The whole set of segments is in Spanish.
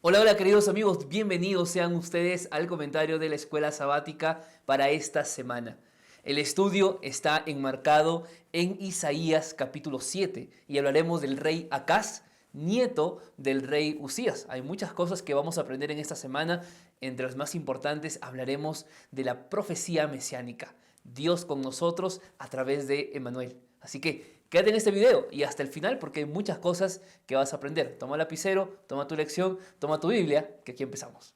Hola, hola queridos amigos, bienvenidos sean ustedes al comentario de la escuela sabática para esta semana. El estudio está enmarcado en Isaías capítulo 7 y hablaremos del rey Acaz, nieto del rey Usías. Hay muchas cosas que vamos a aprender en esta semana, entre las más importantes hablaremos de la profecía mesiánica, Dios con nosotros a través de Emmanuel. Así que quédate en este video y hasta el final porque hay muchas cosas que vas a aprender. Toma lapicero, toma tu lección, toma tu Biblia, que aquí empezamos.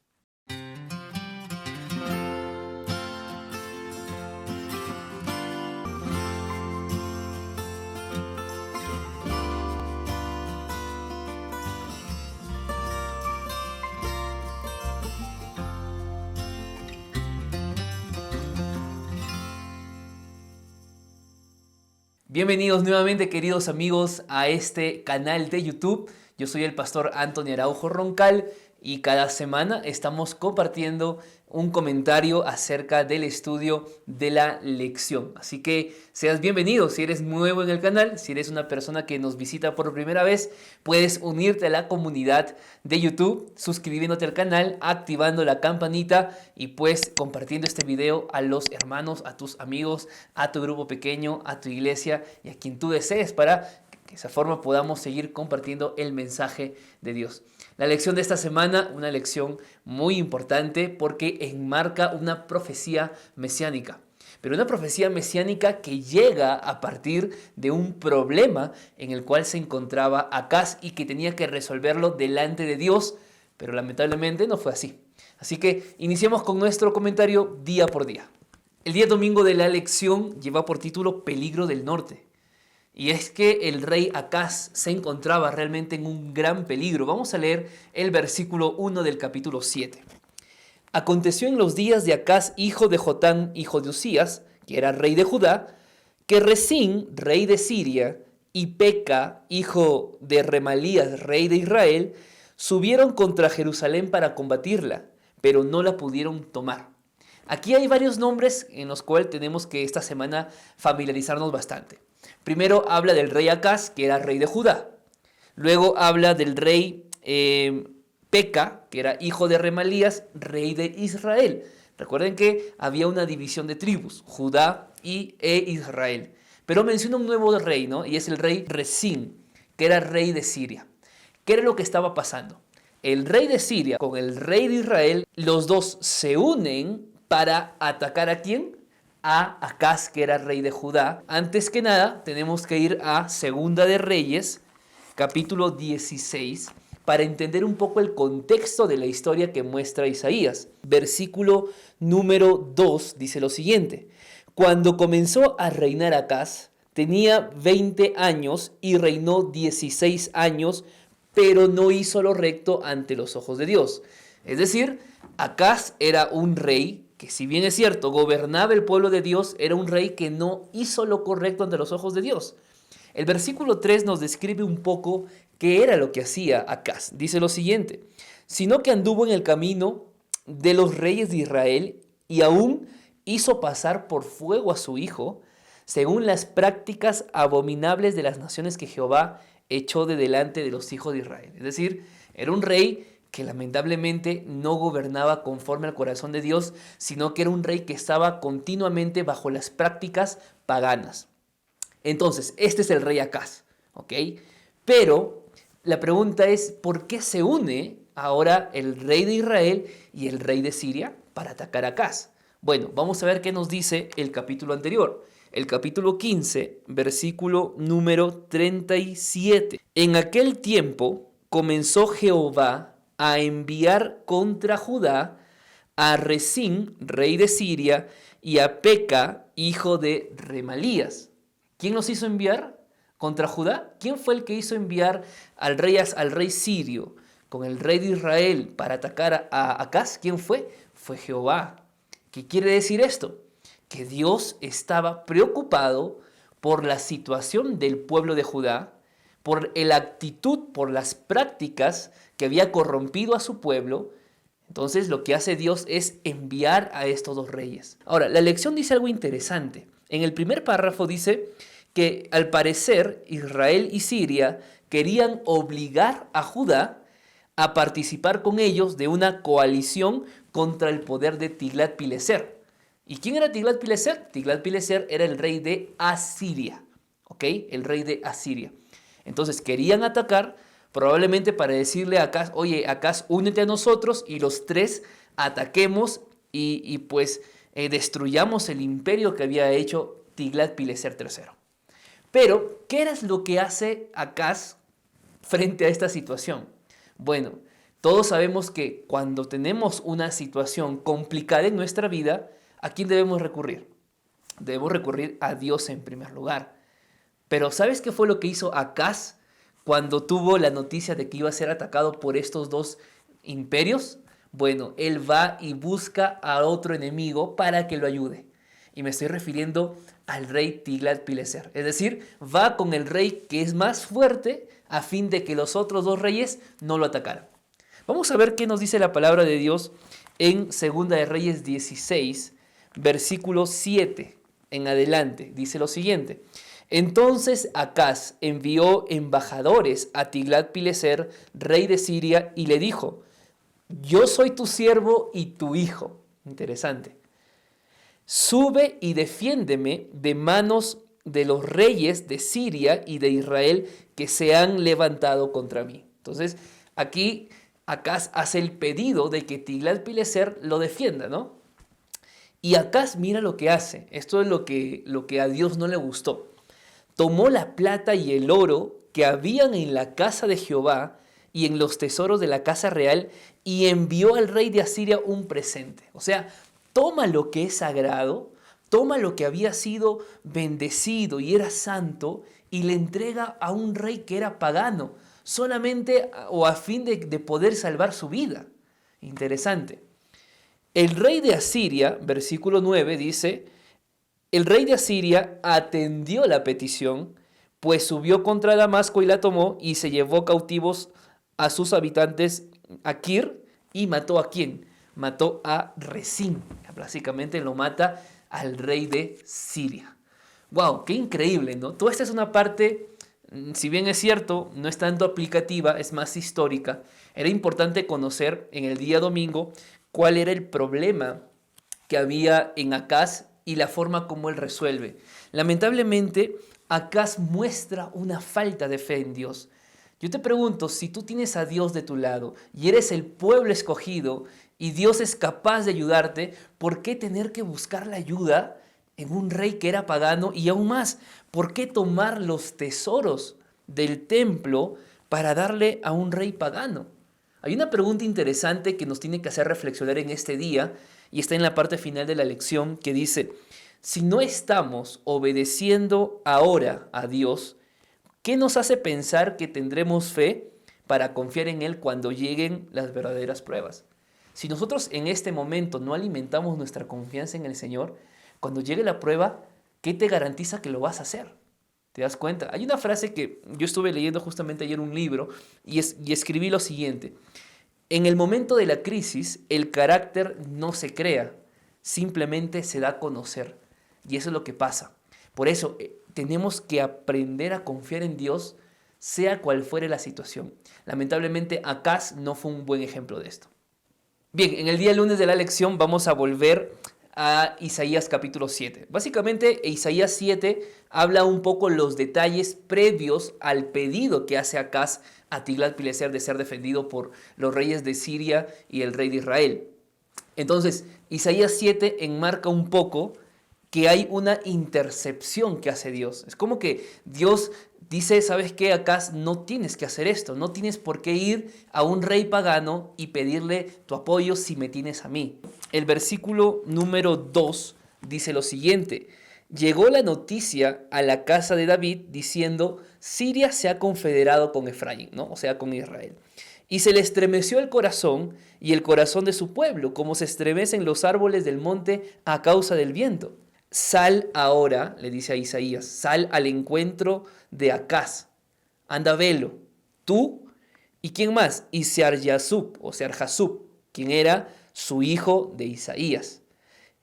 Bienvenidos nuevamente queridos amigos a este canal de YouTube. Yo soy el pastor Antonio Araujo Roncal y cada semana estamos compartiendo un comentario acerca del estudio de la lección. Así que seas bienvenido si eres nuevo en el canal, si eres una persona que nos visita por primera vez, puedes unirte a la comunidad de YouTube suscribiéndote al canal, activando la campanita y pues compartiendo este video a los hermanos, a tus amigos, a tu grupo pequeño, a tu iglesia y a quien tú desees para que de esa forma podamos seguir compartiendo el mensaje de Dios. La lección de esta semana, una lección muy importante porque enmarca una profecía mesiánica. Pero una profecía mesiánica que llega a partir de un problema en el cual se encontraba Acaz y que tenía que resolverlo delante de Dios, pero lamentablemente no fue así. Así que iniciemos con nuestro comentario día por día. El día domingo de la lección lleva por título Peligro del Norte. Y es que el rey Acaz se encontraba realmente en un gran peligro. Vamos a leer el versículo 1 del capítulo 7. Aconteció en los días de Acaz, hijo de Jotán, hijo de Usías, que era rey de Judá, que Resín, rey de Siria, y Peca, hijo de Remalías, rey de Israel, subieron contra Jerusalén para combatirla, pero no la pudieron tomar. Aquí hay varios nombres en los cuales tenemos que esta semana familiarizarnos bastante. Primero habla del rey Acaz, que era rey de Judá. Luego habla del rey Peca, que era hijo de Remalías, rey de Israel. Recuerden que había una división de tribus, Judá e Israel. Pero menciona un nuevo rey, ¿no? Y es el rey Resín, que era rey de Siria. ¿Qué era lo que estaba pasando? El rey de Siria con el rey de Israel, los dos se unen para atacar ¿a quién? A Acaz, que era rey de Judá. Antes que nada, tenemos que ir a Segunda de Reyes, capítulo 16, para entender un poco el contexto de la historia que muestra Isaías. Versículo número 2 dice lo siguiente: Cuando comenzó a reinar Acaz, tenía 20 años y reinó 16 años, pero no hizo lo recto ante los ojos de Dios. Es decir, Acaz era un rey que, si bien es cierto, gobernaba el pueblo de Dios, era un rey que no hizo lo correcto ante los ojos de Dios. El versículo 3 nos describe un poco qué era lo que hacía Acaz. Dice lo siguiente: sino que anduvo en el camino de los reyes de Israel y aún hizo pasar por fuego a su hijo, según las prácticas abominables de las naciones que Jehová echó de delante de los hijos de Israel. Es decir, era un rey que lamentablemente no gobernaba conforme al corazón de Dios, sino que era un rey que estaba continuamente bajo las prácticas paganas. Entonces, este es el rey Acaz, ¿ok? Pero la pregunta es, ¿por qué se une ahora el rey de Israel y el rey de Siria para atacar a Acaz? Bueno, vamos a ver qué nos dice el capítulo anterior. El capítulo 15, versículo número 37. En aquel tiempo comenzó Jehová a enviar contra Judá a Resín, rey de Siria, y a Peca, hijo de Remalías. ¿Quién los hizo enviar contra Judá? ¿Quién fue el que hizo enviar al rey sirio con el rey de Israel para atacar a Acaz? ¿Quién fue? Fue Jehová. ¿Qué quiere decir esto? Que Dios estaba preocupado por la situación del pueblo de Judá, por la actitud, por las prácticas que había corrompido a su pueblo. Entonces lo que hace Dios es enviar a estos dos reyes. Ahora, la lección dice algo interesante. En el primer párrafo dice que al parecer Israel y Siria querían obligar a Judá a participar con ellos de una coalición contra el poder de Tiglat-Pileser. ¿Y quién era Tiglat-Pileser? Tiglat-Pileser era el rey de Asiria, ¿ok? El rey de Asiria. Entonces querían atacar, probablemente para decirle a Acaz, oye, Acaz, únete a nosotros y los tres ataquemos y pues destruyamos el imperio que había hecho Tiglat-Pileser III. Pero, ¿qué era lo que hace Acaz frente a esta situación? Bueno, todos sabemos que cuando tenemos una situación complicada en nuestra vida, ¿a quién debemos recurrir? Debemos recurrir a Dios en primer lugar. Pero ¿sabes qué fue lo que hizo Acaz cuando tuvo la noticia de que iba a ser atacado por estos dos imperios? Bueno, él va y busca a otro enemigo para que lo ayude. Y me estoy refiriendo al rey Tiglat-Pileser. Es decir, va con el rey que es más fuerte a fin de que los otros dos reyes no lo atacaran. Vamos a ver qué nos dice la palabra de Dios en 2 de Reyes 16, versículo 7 en adelante. Dice lo siguiente. Entonces Acaz envió embajadores a Tiglat-Pileser, rey de Siria, y le dijo, yo soy tu siervo y tu hijo. Interesante. Sube y defiéndeme de manos de los reyes de Siria y de Israel que se han levantado contra mí. Entonces, aquí Acaz hace el pedido de que Tiglat-Pileser lo defienda, ¿no? Y Acaz mira lo que hace. Esto es lo que a Dios no le gustó. Tomó la plata y el oro que habían en la casa de Jehová y en los tesoros de la casa real y envió al rey de Asiria un presente. O sea, toma lo que es sagrado, toma lo que había sido bendecido y era santo y le entrega a un rey que era pagano, solamente o a fin de poder salvar su vida. Interesante. El rey de Asiria, versículo 9, dice, el rey de Asiria atendió la petición, pues subió contra Damasco y la tomó y se llevó cautivos a sus habitantes a Kir y mató a ¿quién? Mató a Resín. Básicamente lo mata al rey de Siria. ¡Wow! ¡Qué increíble!, ¿no? Toda esta es una parte, si bien es cierto, no es tanto aplicativa, es más histórica. Era importante conocer en el día domingo cuál era el problema que había en Acaz y la forma como él resuelve. Lamentablemente, Acaz muestra una falta de fe en Dios. Yo te pregunto, si tú tienes a Dios de tu lado y eres el pueblo escogido y Dios es capaz de ayudarte, ¿por qué tener que buscar la ayuda en un rey que era pagano? Y aún más, ¿por qué tomar los tesoros del templo para darle a un rey pagano? Hay una pregunta interesante que nos tiene que hacer reflexionar en este día y está en la parte final de la lección que dice, si no estamos obedeciendo ahora a Dios, ¿qué nos hace pensar que tendremos fe para confiar en Él cuando lleguen las verdaderas pruebas? Si nosotros en este momento no alimentamos nuestra confianza en el Señor, cuando llegue la prueba, ¿qué te garantiza que lo vas a hacer? ¿Te das cuenta? Hay una frase que yo estuve leyendo justamente ayer un libro y escribí lo siguiente. En el momento de la crisis, el carácter no se crea, simplemente se da a conocer. Y eso es lo que pasa. Por eso tenemos que aprender a confiar en Dios, sea cual fuere la situación. Lamentablemente, Acaz no fue un buen ejemplo de esto. Bien, en el día lunes de la lección vamos a volver a Isaías capítulo 7. Básicamente, Isaías 7 habla un poco los detalles previos al pedido que hace Acaz a Tiglat-Pileser de ser defendido por los reyes de Siria y el rey de Israel. Entonces, Isaías 7 enmarca un poco que hay una intercepción que hace Dios. Es como que Dios dice, ¿sabes qué? Acaz no tienes que hacer esto, no tienes por qué ir a un rey pagano y pedirle tu apoyo si me tienes a mí. El versículo número 2 dice lo siguiente, llegó la noticia a la casa de David diciendo, Siria se ha confederado con Efraín, ¿no? O sea, con Israel. Y se le estremeció el corazón y el corazón de su pueblo, como se estremecen los árboles del monte a causa del viento. Sal ahora, le dice a Isaías, sal al encuentro de Acaz. Anda, velo, tú y quién más, y Sear-Jasub o Sear-Jasub, quien era su hijo de Isaías.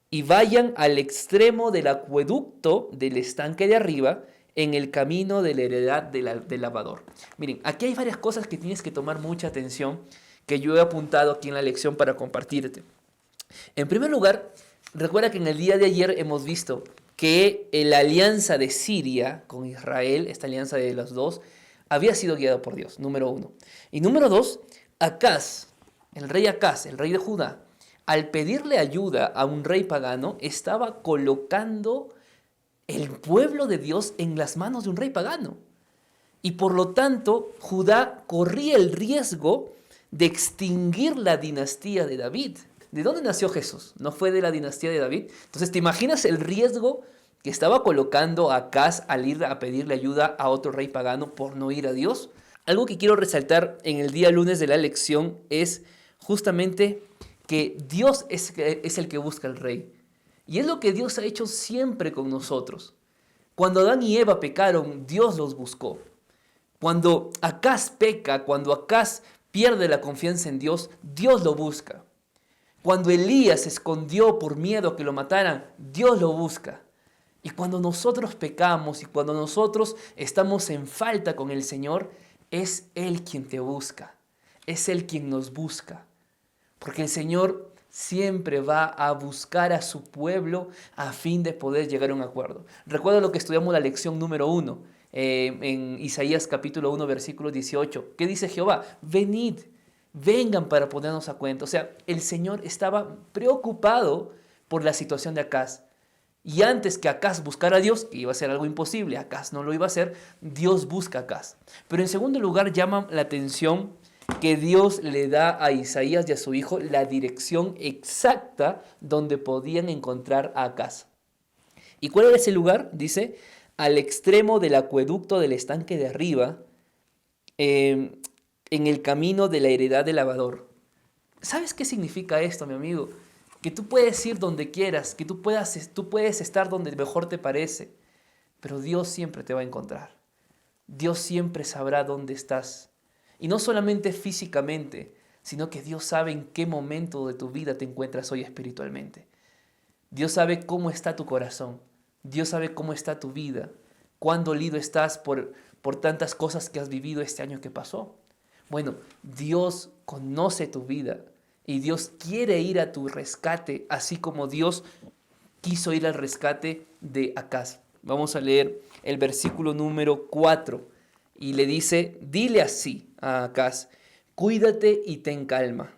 Y vayan al extremo del acueducto del estanque de arriba, en el camino de la heredad del lavador. Miren, aquí hay varias cosas que tienes que tomar mucha atención, que yo he apuntado aquí en la lección para compartirte. En primer lugar, recuerda que en el día de ayer hemos visto que la alianza de Siria con Israel, esta alianza de los dos, había sido guiada por Dios, número uno. Y número dos, Acaz, el rey de Judá, al pedirle ayuda a un rey pagano, estaba colocando el pueblo de Dios en las manos de un rey pagano. Y por lo tanto, Judá corría el riesgo de extinguir la dinastía de David. ¿De dónde nació Jesús? ¿No fue de la dinastía de David? Entonces, ¿te imaginas el riesgo que estaba colocando Acaz al ir a pedirle ayuda a otro rey pagano por no ir a Dios? Algo que quiero resaltar en el día lunes de la lección es justamente que Dios es el que busca al rey. Y es lo que Dios ha hecho siempre con nosotros. Cuando Adán y Eva pecaron, Dios los buscó. Cuando Acaz peca, cuando Acaz pierde la confianza en Dios, Dios lo busca. Cuando Elías se escondió por miedo a que lo mataran, Dios lo busca. Y cuando nosotros pecamos y cuando nosotros estamos en falta con el Señor, es Él quien te busca. Es Él quien nos busca. Porque el Señor siempre va a buscar a su pueblo a fin de poder llegar a un acuerdo. Recuerda lo que estudiamos la lección número 1, en Isaías capítulo 1, versículo 18. ¿Qué dice Jehová? Venid, vengan para ponernos a cuenta. O sea, el Señor estaba preocupado por la situación de Acaz. Y antes que Acaz buscara a Dios, que iba a ser algo imposible, Acaz no lo iba a hacer, Dios busca a Acaz. Pero en segundo lugar llama la atención que Dios le da a Isaías y a su hijo la dirección exacta donde podían encontrar a Acaz. ¿Y cuál era ese lugar? Dice, al extremo del acueducto del estanque de arriba, en el camino de la heredad del lavador. ¿Sabes qué significa esto, mi amigo? Que tú puedes ir donde quieras, que tú puedes estar donde mejor te parece, pero Dios siempre te va a encontrar. Dios siempre sabrá dónde estás. Y no solamente físicamente, sino que Dios sabe en qué momento de tu vida te encuentras hoy espiritualmente. Dios sabe cómo está tu corazón. Dios sabe cómo está tu vida. Cuán dolido estás por tantas cosas que has vivido este año que pasó. Bueno, Dios conoce tu vida y Dios quiere ir a tu rescate, así como Dios quiso ir al rescate de Acaz. Vamos a leer el versículo número 4 y le dice, dile así a Acaz, cuídate y ten calma.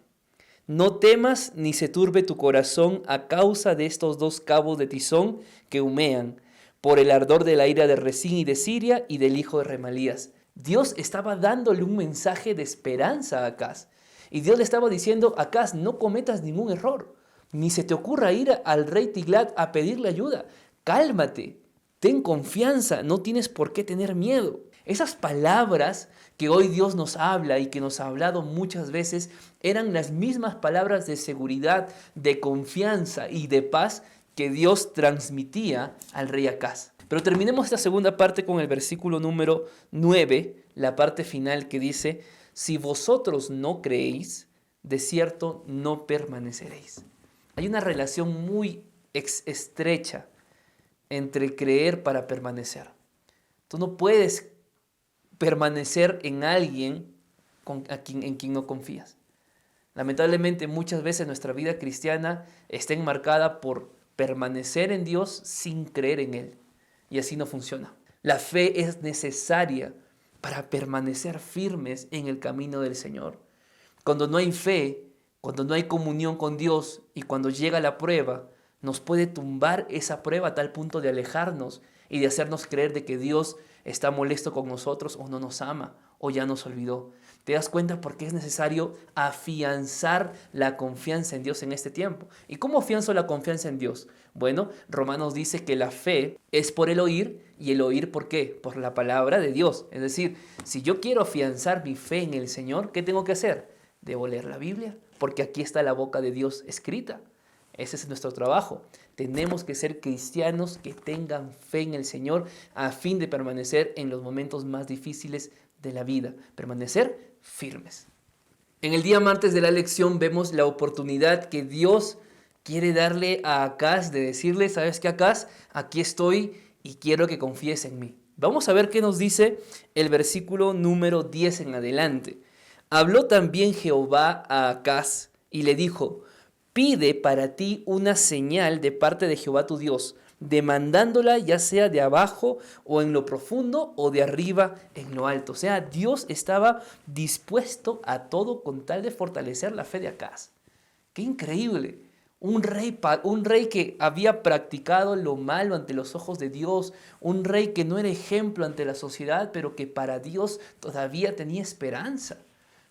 No temas ni se turbe tu corazón a causa de estos dos cabos de tizón que humean, por el ardor de la ira de Resín y de Siria y del hijo de Remalías. Dios estaba dándole un mensaje de esperanza a Acaz. Y Dios le estaba diciendo, Acaz, no cometas ningún error, ni se te ocurra ir al rey Tiglat a pedirle ayuda. Cálmate, ten confianza, no tienes por qué tener miedo. Esas palabras que hoy Dios nos habla y que nos ha hablado muchas veces eran las mismas palabras de seguridad, de confianza y de paz que Dios transmitía al rey Acaz. Pero terminemos esta segunda parte con el versículo número 9, la parte final que dice, si vosotros no creéis, de cierto no permaneceréis. Hay una relación muy estrecha entre creer para permanecer. Tú no puedes permanecer en alguien en quien no confías. Lamentablemente muchas veces nuestra vida cristiana está enmarcada por permanecer en Dios sin creer en Él. Y así no funciona. La fe es necesaria para permanecer firmes en el camino del Señor. Cuando no hay fe, cuando no hay comunión con Dios y cuando llega la prueba, nos puede tumbar esa prueba a tal punto de alejarnos y de hacernos creer de que Dios está molesto con nosotros o no nos ama o ya nos olvidó. ¿Te das cuenta por qué es necesario afianzar la confianza en Dios en este tiempo? ¿Y cómo afianzo la confianza en Dios? Bueno, Romanos dice que la fe es por el oír, y el oír ¿por qué? Por la palabra de Dios. Es decir, si yo quiero afianzar mi fe en el Señor, ¿qué tengo que hacer? Debo leer la Biblia, porque aquí está la boca de Dios escrita. Ese es nuestro trabajo. Tenemos que ser cristianos que tengan fe en el Señor a fin de permanecer en los momentos más difíciles de la vida. Permanecer firmes. En el día martes de la lección vemos la oportunidad que Dios quiere darle a Acaz de decirle, ¿sabes qué, Acaz? Aquí estoy y quiero que confíes en mí. Vamos a ver qué nos dice el versículo número 10 en adelante. Habló también Jehová a Acaz y le dijo: pide para ti una señal de parte de Jehová tu Dios, demandándola ya sea de abajo o en lo profundo o de arriba en lo alto. O sea, Dios estaba dispuesto a todo con tal de fortalecer la fe de Acaz. ¡Qué increíble! Un rey que había practicado lo malo ante los ojos de Dios, un rey que no era ejemplo ante la sociedad, pero que para Dios todavía tenía esperanza.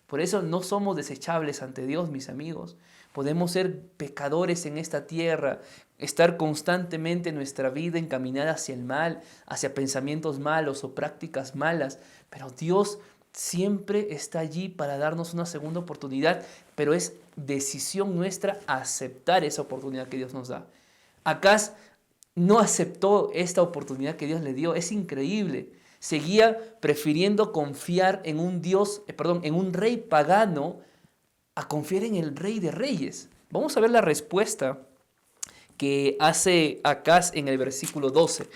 Por eso no somos desechables ante Dios, mis amigos. Podemos ser pecadores en esta tierra, estar constantemente en nuestra vida encaminada hacia el mal, hacia pensamientos malos o prácticas malas, pero Dios siempre está allí para darnos una segunda oportunidad, pero es decisión nuestra aceptar esa oportunidad que Dios nos da. Acaz no aceptó esta oportunidad que Dios le dio, es increíble. Seguía prefiriendo confiar en un en un rey pagano a confiar en el Rey de Reyes. Vamos a ver la respuesta que hace Acaz en el versículo 12.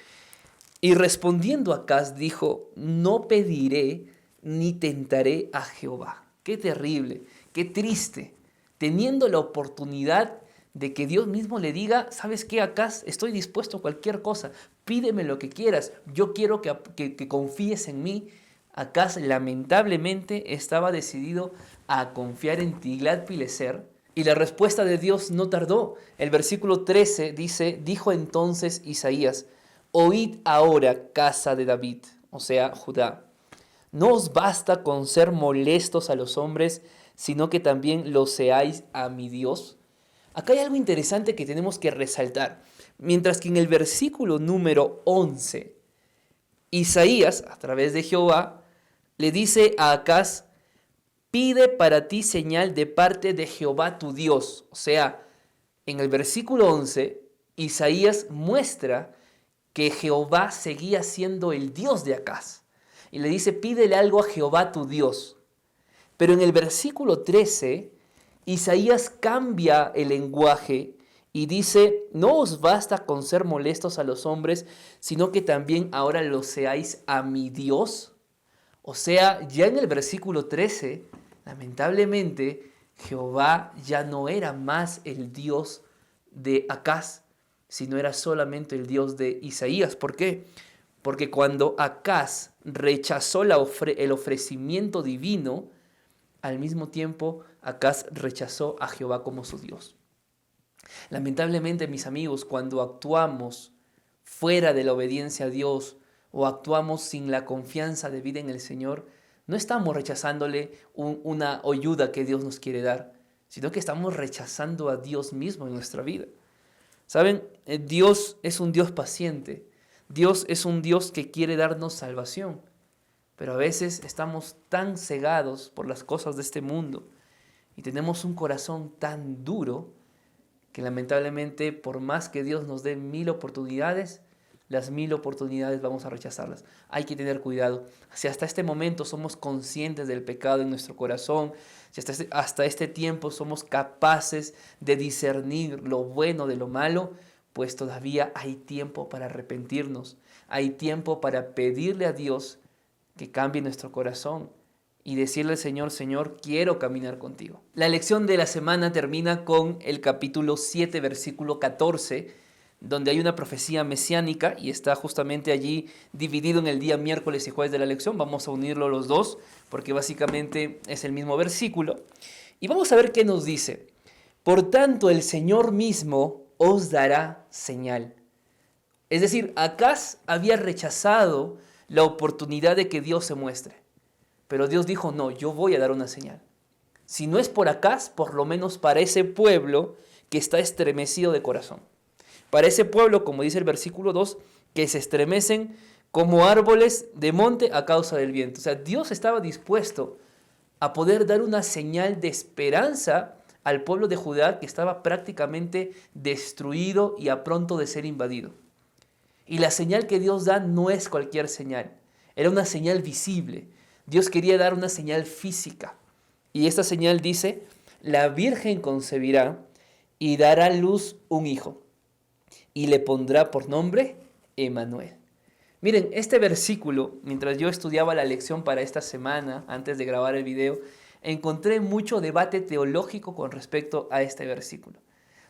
Y respondiendo Acaz dijo: no pediré ni tentaré a Jehová. Qué terrible, qué triste, teniendo la oportunidad de que Dios mismo le diga: ¿sabes qué, Acaz? Estoy dispuesto a cualquier cosa, pídeme lo que quieras, yo quiero que confíes en mí. Acaz lamentablemente estaba decidido a confiar en Tiglat-Pileser, y la respuesta de Dios no tardó. El versículo 13 dice: dijo entonces Isaías: oíd ahora, casa de David, o sea, Judá. No os basta con ser molestos a los hombres, sino que también lo seáis a mi Dios. Acá hay algo interesante que tenemos que resaltar. Mientras que en el versículo número 11, Isaías, a través de Jehová, le dice a Acaz: pide para ti señal de parte de Jehová tu Dios. O sea, en el versículo 11, Isaías muestra que Jehová seguía siendo el Dios de Acaz. Y le dice: pídele algo a Jehová tu Dios. Pero en el versículo 13, Isaías cambia el lenguaje y dice: no os basta con ser molestos a los hombres, sino que también ahora lo seáis a mi Dios. O sea, ya en el versículo 13, lamentablemente, Jehová ya no era más el Dios de Acaz, sino era solamente el Dios de Isaías. ¿Por qué? Porque cuando Acaz rechazó el ofrecimiento divino, al mismo tiempo Acaz rechazó a Jehová como su Dios. Lamentablemente, mis amigos, cuando actuamos fuera de la obediencia a Dios o actuamos sin la confianza debida en el Señor, no estamos rechazándole una ayuda que Dios nos quiere dar, sino que estamos rechazando a Dios mismo en nuestra vida. ¿Saben? Dios es un Dios paciente. Dios es un Dios que quiere darnos salvación. Pero a veces estamos tan cegados por las cosas de este mundo y tenemos un corazón tan duro que lamentablemente, por más que Dios nos dé 1000 oportunidades, las 1000 oportunidades vamos a rechazarlas. Hay que tener cuidado. Si hasta este momento somos conscientes del pecado en nuestro corazón, si hasta este tiempo somos capaces de discernir lo bueno de lo malo, pues todavía hay tiempo para arrepentirnos. Hay tiempo para pedirle a Dios que cambie nuestro corazón y decirle al Señor: Señor, quiero caminar contigo. La lección de la semana termina con el capítulo 7, versículo 14, donde hay una profecía mesiánica y está justamente allí dividido en el día miércoles y jueves de la lección. Vamos a unirlo los dos porque básicamente es el mismo versículo. Y vamos a ver qué nos dice. Por tanto, el Señor mismo os dará señal. Es decir, Acaz había rechazado la oportunidad de que Dios se muestre. Pero Dios dijo: no, yo voy a dar una señal. Si no es por Acaz, por lo menos para ese pueblo que está estremecido de corazón. Para ese pueblo, como dice el versículo 2, que se estremecen como árboles de monte a causa del viento. O sea, Dios estaba dispuesto a poder dar una señal de esperanza al pueblo de Judá, que estaba prácticamente destruido y a pronto de ser invadido. Y la señal que Dios da no es cualquier señal. Era una señal visible. Dios quería dar una señal física. Y esta señal dice: la Virgen concebirá y dará a luz un hijo, y le pondrá por nombre Emmanuel. Miren, este versículo, mientras yo estudiaba la lección para esta semana, antes de grabar el video, encontré mucho debate teológico con respecto a este versículo.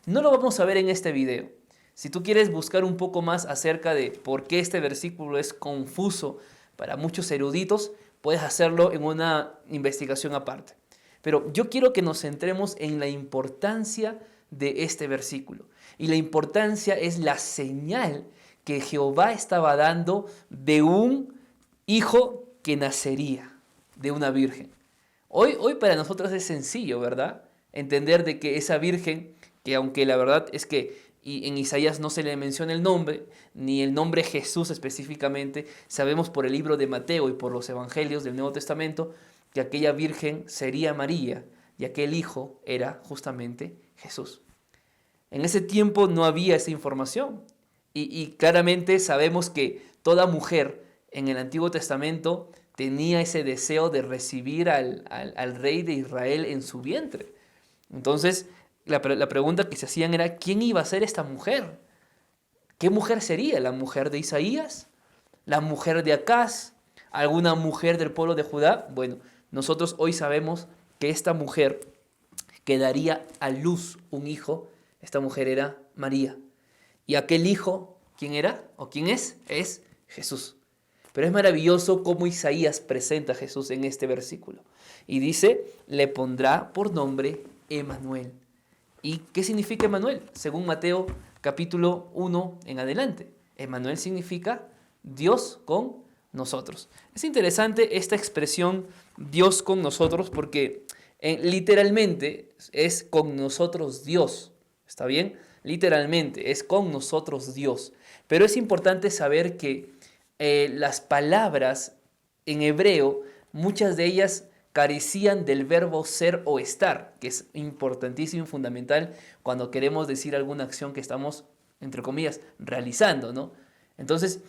No lo vamos a ver en este video. Si tú quieres buscar un poco más acerca de por qué este versículo es confuso para muchos eruditos, puedes hacerlo en una investigación aparte. Pero yo quiero que nos centremos en la importancia de este versículo. Y la importancia es la señal que Jehová estaba dando de un hijo que nacería de una virgen. Hoy para nosotros es sencillo, ¿verdad? Entender de que esa virgen, que aunque la verdad es que en Isaías no se le menciona el nombre, ni el nombre Jesús específicamente, sabemos por el libro de Mateo y por los evangelios del Nuevo Testamento que aquella virgen sería María y aquel hijo era justamente Jesús. En ese tiempo no había esa información y claramente sabemos que toda mujer en el Antiguo Testamento tenía ese deseo de recibir al rey de Israel en su vientre. Entonces, la pregunta que se hacían era, ¿quién iba a ser esta mujer? ¿Qué mujer sería? ¿La mujer de Isaías? ¿La mujer de Acaz? ¿Alguna mujer del pueblo de Judá? Bueno, nosotros hoy sabemos que esta mujer que daría a luz un hijo, esta mujer era María. Y aquel hijo, ¿quién era? ¿O quién es? Es Jesús. Pero es maravilloso cómo Isaías presenta a Jesús en este versículo. Y dice, le pondrá por nombre Emmanuel. ¿Y qué significa Emmanuel? Según Mateo capítulo 1 en adelante. Emmanuel significa Dios con nosotros. Es interesante esta expresión Dios con nosotros porque literalmente es con nosotros Dios. ¿Está bien? Literalmente es con nosotros Dios. Pero es importante saber que las palabras en hebreo, muchas de ellas carecían del verbo ser o estar, que es importantísimo y fundamental cuando queremos decir alguna acción que estamos, entre comillas, realizando, ¿no? Entonces,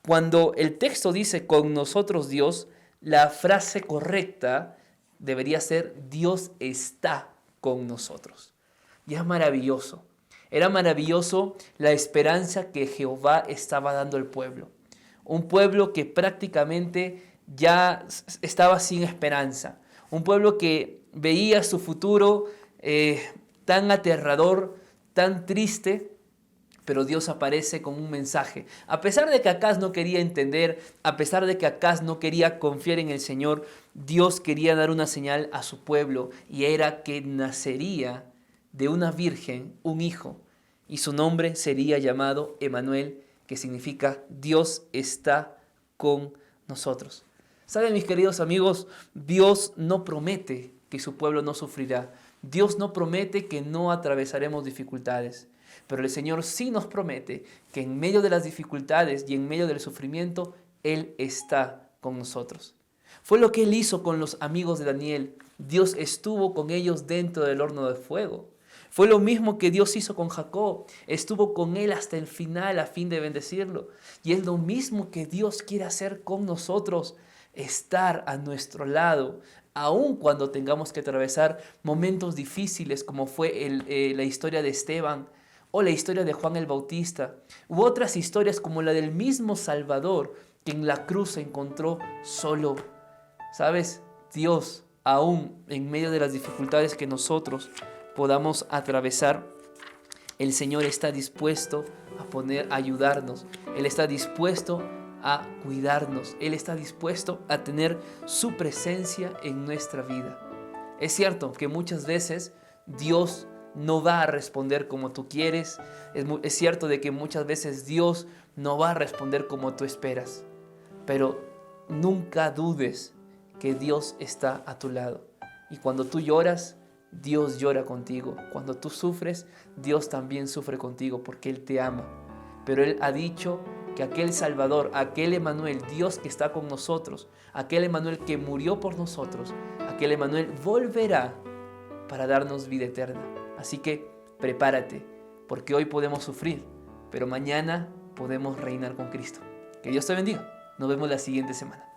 cuando el texto dice con nosotros Dios, la frase correcta debería ser Dios está con nosotros. Y es maravilloso. Era maravilloso la esperanza que Jehová estaba dando al pueblo. Un pueblo que prácticamente ya estaba sin esperanza. Un pueblo que veía su futuro tan aterrador, tan triste, pero Dios aparece con un mensaje. A pesar de que Acaz no quería entender, a pesar de que Acaz no quería confiar en el Señor, Dios quería dar una señal a su pueblo y era que nacería de una virgen un hijo y su nombre sería llamado Emmanuel, que significa Dios está con nosotros. ¿Saben, mis queridos amigos? Dios no promete que su pueblo no sufrirá. Dios no promete que no atravesaremos dificultades. Pero el Señor sí nos promete que en medio de las dificultades y en medio del sufrimiento, Él está con nosotros. Fue lo que Él hizo con los amigos de Daniel. Dios estuvo con ellos dentro del horno de fuego. Fue lo mismo que Dios hizo con Jacob. Estuvo con él hasta el final a fin de bendecirlo. Y es lo mismo que Dios quiere hacer con nosotros. Estar a nuestro lado, aun cuando tengamos que atravesar momentos difíciles como fue la historia de Esteban o la historia de Juan el Bautista, u otras historias como la del mismo Salvador que en la cruz se encontró solo. ¿Sabes? Dios, aún en medio de las dificultades que nosotros podamos atravesar, el Señor está dispuesto a ayudarnos. Él está dispuesto a cuidarnos. Él está dispuesto a tener su presencia en nuestra vida. Es cierto que muchas veces Dios no va a responder como tú quieres. Es cierto de que muchas veces Dios no va a responder como tú esperas. Pero nunca dudes que Dios está a tu lado. Y cuando tú lloras, Dios llora contigo. Cuando tú sufres, Dios también sufre contigo porque Él te ama. Pero Él ha dicho que aquel Salvador, aquel Emmanuel, Dios que está con nosotros, aquel Emmanuel que murió por nosotros, aquel Emmanuel volverá para darnos vida eterna. Así que prepárate, porque hoy podemos sufrir, pero mañana podemos reinar con Cristo. Que Dios te bendiga. Nos vemos la siguiente semana.